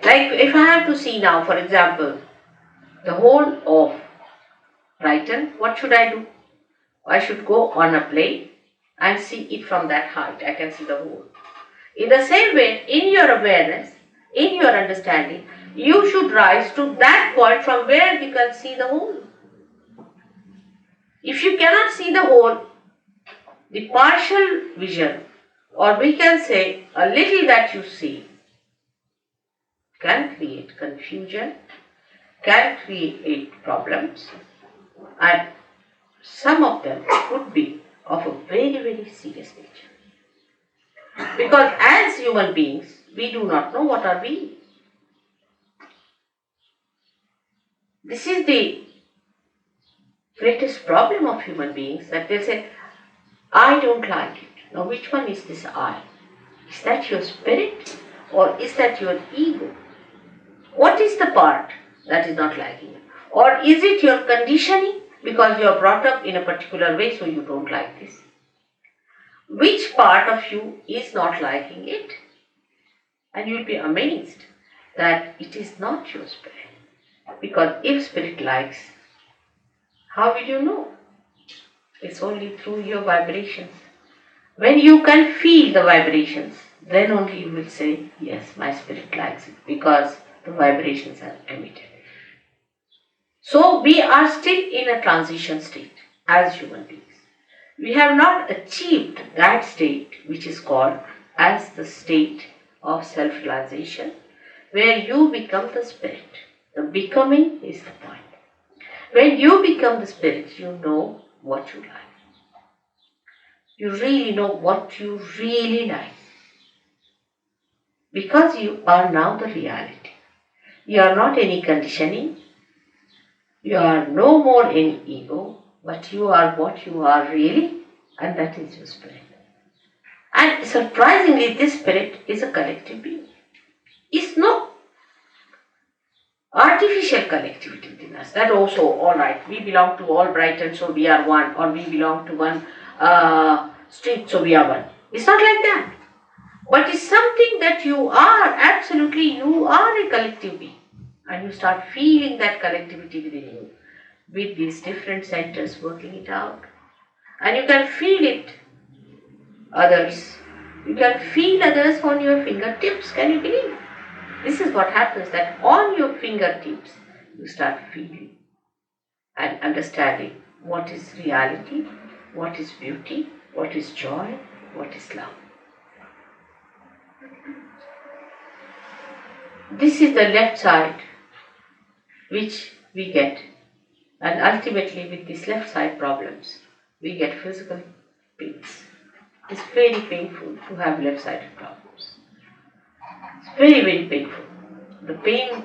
Like if I have to see now, for example, the whole of Brighton, what should I do? I should go on a plane and see it from that height. I can see the whole. In the same way, in your awareness, in your understanding, you should rise to that point from where you can see the whole. If you cannot see the whole, the partial vision, or we can say a little that you see, can create confusion, can create problems, and some of them could be of a very, very serious nature. Because as human beings, we do not know what are we. This is the greatest problem of human beings, that they say, I don't like it. Now which one is this I? Is that your spirit or is that your ego? What is the part that is not liking it? Or is it your conditioning because you are brought up in a particular way so you don't like this? Which part of you is not liking it? And you will be amazed that it is not your spirit. Because if spirit likes, how will you know? It's only through your vibrations. When you can feel the vibrations, then only you will say, yes, my spirit likes it, because the vibrations are emitted. So we are still in a transition state as human beings. We have not achieved that state which is called as the state of self-realization, where you become the spirit. The becoming is the point. When you become the spirit, you know what you like. You really know what you really like. Because you are now the reality. You are not any conditioning. You are no more any ego, but you are what you are really, and that is your spirit. And surprisingly, this spirit is a collective being. It's no artificial collectivity within us. That also, all right, we belong to all Brighton, so we are one, or we belong to one street, so we are one. It's not like that. But it's something that you are, absolutely, you are a collective being. And you start feeling that collectivity within you, with these different centers working it out. And you can feel it, others. You can feel others on your fingertips, can you believe? This is what happens, that on your fingertips, you start feeling and understanding what is reality, what is beauty, what is joy, what is love. This is the left side which we get, and ultimately with these left side problems, we get physical pains. It's very painful to have left sided problems. It's very, very painful. The pain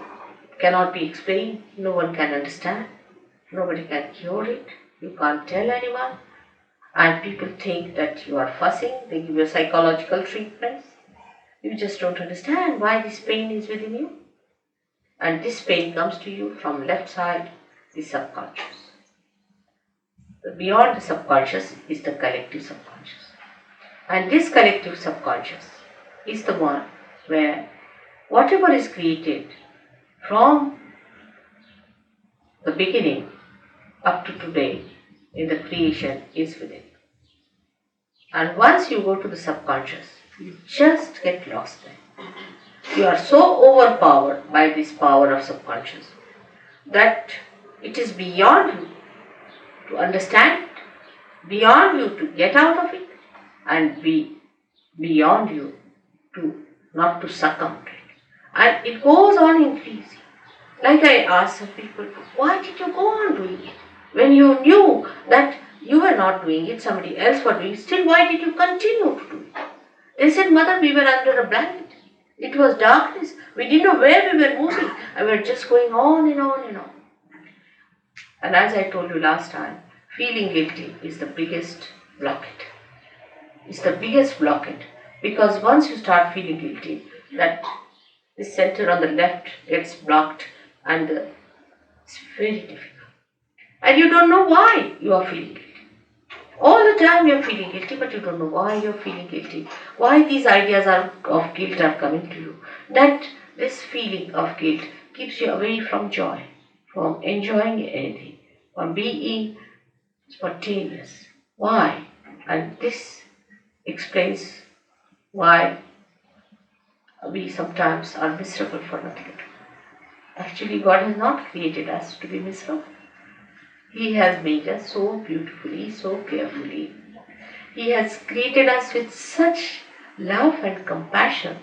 cannot be explained, no one can understand, nobody can cure it, you can't tell anyone, and people think that you are fussing, they give you psychological treatments. You just don't understand why this pain is within you. And this pain comes to you from left side, the subconscious. Beyond the subconscious is the collective subconscious. And this collective subconscious is the one where whatever is created from the beginning up to today in the creation is within. And once you go to the subconscious, you just get lost there. You are so overpowered by this power of subconscious that it is beyond you to understand it, beyond you to get out of it, and beyond you to not to succumb to it. And it goes on increasing. Like I asked some people, why did you go on doing it? When you knew that you were not doing it, somebody else was doing it, still why did you continue to do it? They said, Mother, we were under a blanket. It was darkness. We didn't know where we were moving. And we were just going on and on and on. And as I told you last time, feeling guilty is the biggest blockade. It's the biggest blockade. Because once you start feeling guilty, that the center on the left gets blocked and it's very difficult. And you don't know why you are feeling guilty. All the time you are feeling guilty, but you don't know why you are feeling guilty. Why these ideas of guilt are coming to you. That this feeling of guilt keeps you away from joy, from enjoying anything, from being spontaneous. Why? And this explains why we sometimes are miserable for nothing at all. Actually, God has not created us to be miserable. He has made us so beautifully, so carefully. He has created us with such love and compassion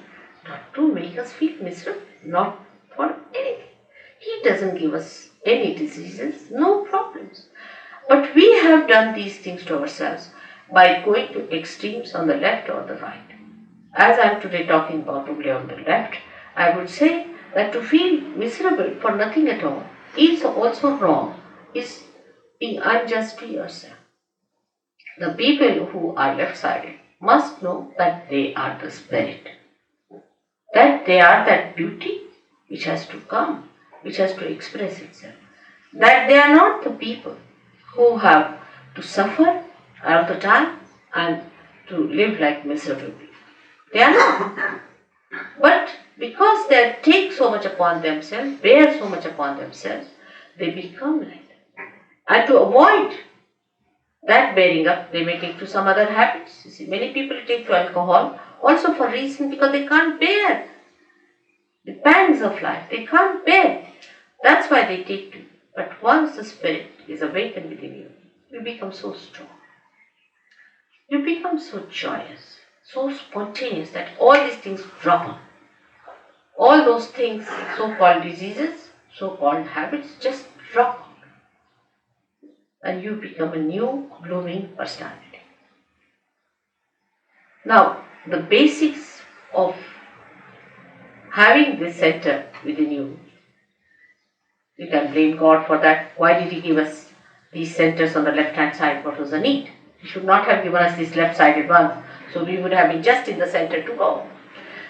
not to make us feel miserable, not for anything. He doesn't give us any diseases, no problems. But we have done these things to ourselves by going to extremes on the left or the right. As I am today talking about only on the left, I would say that to feel miserable for nothing at all is also wrong, is being unjust to yourself. The people who are left-sided must know that they are the spirit, that they are that beauty which has to come, which has to express itself, that they are not the people who have to suffer all the time and to live like miserable people. They are not. But because they take so much upon themselves, bear so much upon themselves, they become like that. And to avoid that bearing up, they may take to some other habits. You see, many people take to alcohol also for reason because they can't bear the pangs of life. They can't bear. That's why they take to. But once the spirit is awakened within you, you become so strong. You become so joyous, so spontaneous that all these things drop on. All those things, so-called diseases, so-called habits, just drop on. And you become a new blooming personality. Now, the basics of having this center within you, you can blame God for that. Why did He give us these centers on the left-hand side? What was the need? He should not have given us these left-sided ones, so we would have been just in the center to go.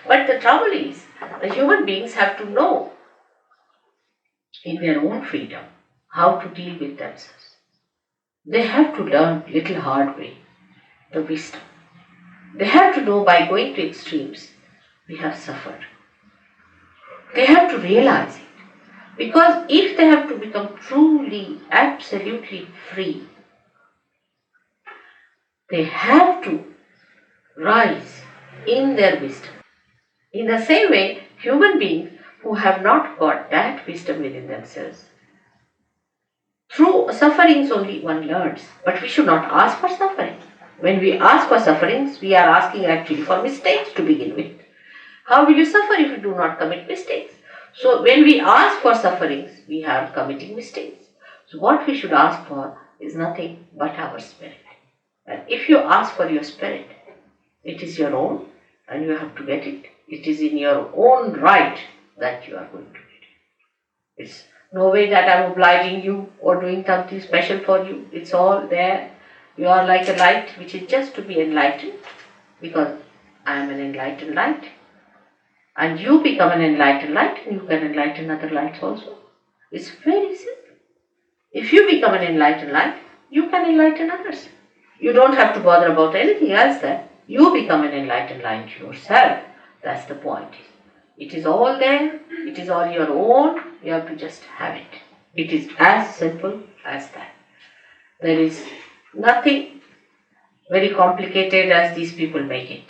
But the trouble is, the human beings have to know in their own freedom how to deal with themselves. They have to learn little hard way, the wisdom. They have to know by going to extremes, we have suffered. They have to realize it. Because if they have to become truly, absolutely free, they have to rise in their wisdom. In the same way, human beings who have not got that wisdom within themselves, through sufferings only one learns, but we should not ask for suffering. When we ask for sufferings, we are asking actually for mistakes to begin with. How will you suffer if you do not commit mistakes? So when we ask for sufferings, we are committing mistakes. So what we should ask for is nothing but our spirit. And if you ask for your spirit, it is your own and you have to get it. It is in your own right that you are going to get it. It's no way that I'm obliging you or doing something special for you. It's all there. You are like a light which is just to be enlightened, because I am an enlightened light. And you become an enlightened light and you can enlighten other lights also. It's very simple. If you become an enlightened light, you can enlighten others. You don't have to bother about anything else there. You become an enlightened light yourself. That's the point. It is all there. It is all your own. You have to just have it. It is as simple as that. There is nothing very complicated as these people make it,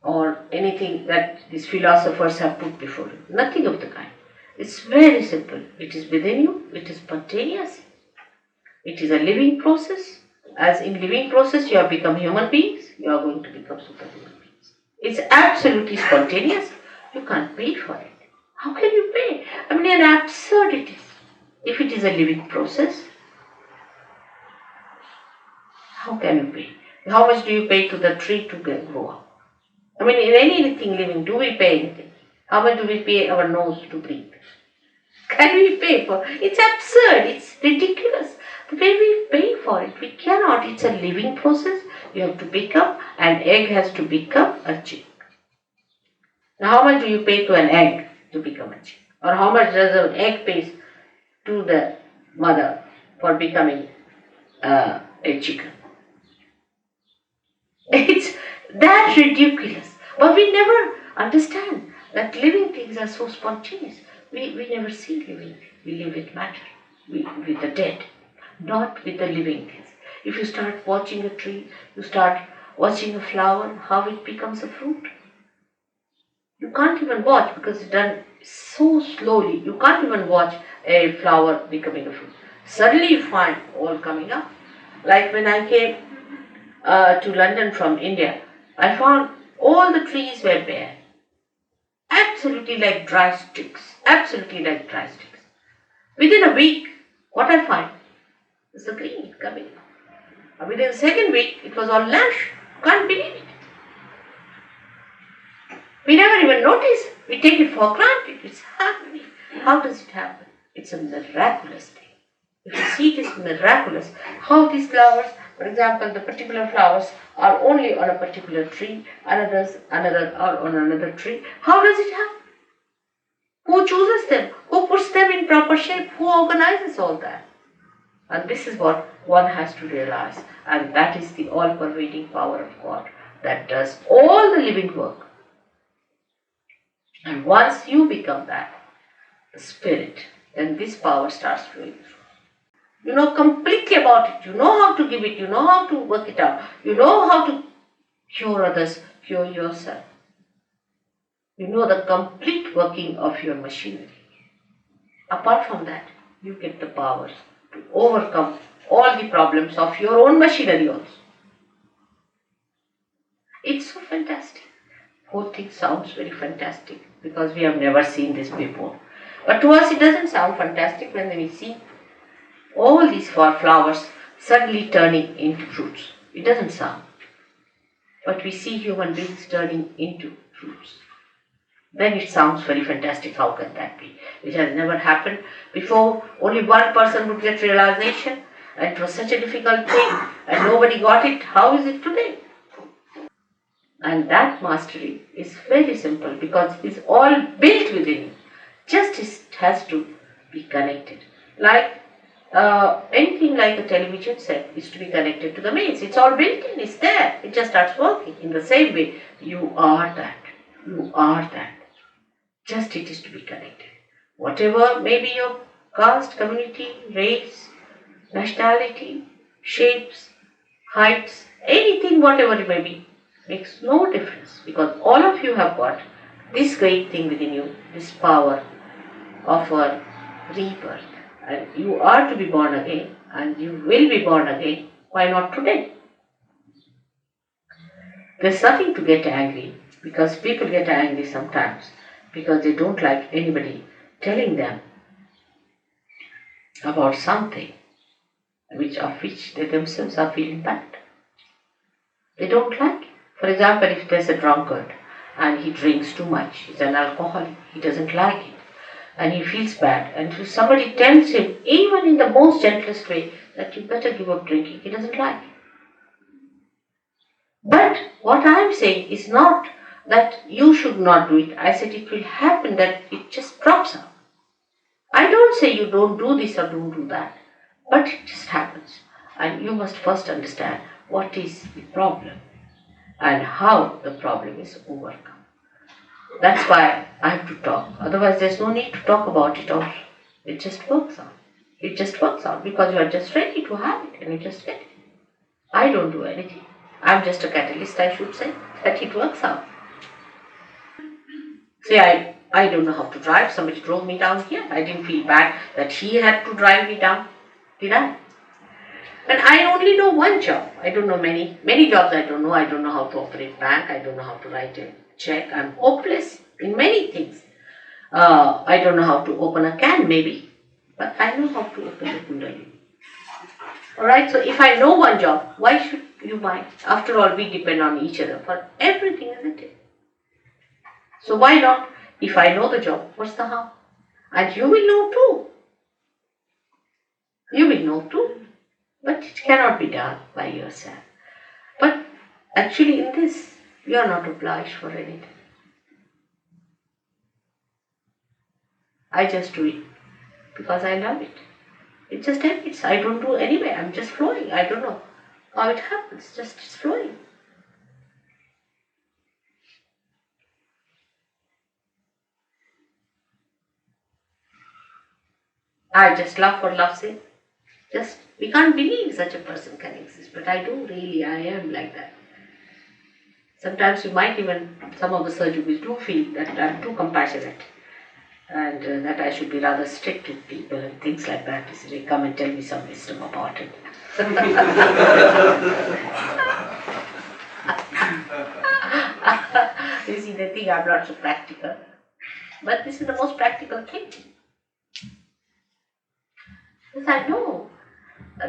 or anything that these philosophers have put before you. Nothing of the kind. It's very simple. It is within you. It is spontaneous. It is a living process. As in living process you have become human beings, you are going to become superhuman beings. It's absolutely spontaneous. You can't pay for it. How can you pay? I mean, an absurdity. If it is a living process, how can you pay? How much do you pay to the tree to grow up? I mean, in anything living, do we pay anything? How much do we pay our nose to breathe? Can we pay for it? It's absurd. It's ridiculous. The way we pay for it, we cannot. It's a living process. You have to become, an egg has to become a chick. Now, how much do you pay to an egg to become a chick? Or how much does an egg pay to the mother for becoming a chicken? It's that ridiculous. But we never understand that living things are so spontaneous. We never see living. We live with matter, with the dead, not with the living things. If you start watching a tree, you start watching a flower, how it becomes a fruit. You can't even watch because it's done so slowly. You can't even watch a flower becoming a fruit. Suddenly you find all coming up. Like when I came to London from India, I found all the trees were bare. Absolutely like dry sticks. Absolutely like dry sticks. Within a week, what I find is the green coming up. Within the second week, it was all lush. Can't believe it. We never even notice. We take it for granted. It's happening. How does it happen? It's a miraculous thing. If you see it is miraculous, how these flowers, for example, the particular flowers are only on a particular tree, another are on another tree. How does it happen? Who chooses them? Who puts them in proper shape? Who organizes all that? And this is what one has to realize. And that is the all-pervading power of God that does all the living work. And once you become that, the spirit, then this power starts flowing through. You know completely about it. You know how to give it. You know how to work it out. You know how to cure others, cure yourself. You know the complete working of your machinery. Apart from that, you get the power to overcome all the problems of your own machinery also. It's so fantastic. Whole thing sounds very fantastic because we have never seen this before. But to us it doesn't sound fantastic when we see all these flowers suddenly turning into fruits. It doesn't sound. But we see human beings turning into fruits. Then it sounds very fantastic. How can that be? It has never happened before. Only one person would get realization, and it was such a difficult thing, and nobody got it. How is it today? And that mastery is very simple because it's all built within you. Just it has to be connected. Like anything like a television set is to be connected to the mains. It's all built in. It's there. It just starts working. In the same way, you are that. You are that. Just it is to be connected. Whatever may be your caste, community, race, nationality, shapes, heights, anything, whatever it may be, makes no difference because all of you have got this great thing within you, this power of a rebirth. And you are to be born again and you will be born again. Why not today? There's nothing to get angry because people get angry sometimes because they don't like anybody telling them about something of which they themselves are feeling bad. They don't like it. For example, if there's a drunkard and he drinks too much, he's an alcoholic, he doesn't like it and he feels bad, and if somebody tells him, even in the most gentlest way, that you better give up drinking, he doesn't like it. But what I am saying is not that you should not do it. I said it will happen that it just drops out. I don't say you don't do this or don't do that, but it just happens. And you must first understand what is the problem and how the problem is overcome. That's why I have to talk. Otherwise, there's no need to talk about it also. It just works out. It just works out because you are just ready to have it and you just get it. I don't do anything. I'm just a catalyst, I should say, that it works out. See, I don't know how to drive. Somebody drove me down here. I didn't feel bad that he had to drive me down. Did I? And I only know one job. I don't know many jobs I don't know. I don't know how to operate bank. I don't know how to write a check. I'm hopeless in many things. I don't know how to open a can maybe. But I know how to open a kundalini. Alright, so if I know one job, why should you mind? After all, we depend on each other for everything, isn't it? So why not? If I know the job, what's the harm? And you will know too. You will know too. But it cannot be done by yourself. But actually in this, you are not obliged for anything. I just do it because I love it. It just happens. I don't do anyway. I'm just flowing. I don't know how it happens. Just it's flowing. I just love for love's sake. Just, we can't believe such a person can exist, but I do really, I am like that. Sometimes you might even, some of the surgeons do feel that I'm too compassionate and that I should be rather strict with people and things like that. So they come and tell me some wisdom about it. You see, they think I'm not so practical. But this is the most practical thing. Because I know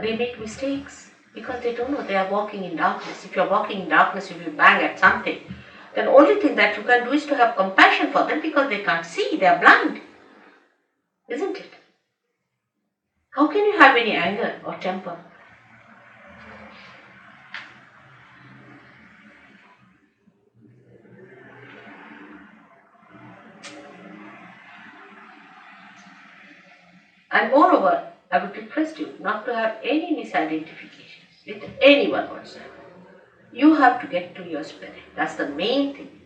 they make mistakes because they don't know they are walking in darkness. If you're walking in darkness, if you bang at something, then the only thing that you can do is to have compassion for them because they can't see, they are blind. Isn't it? How can you have any anger or temper? And moreover, I would request you not to have any misidentifications with anyone whatsoever. You have to get to your spirit. That's the main thing.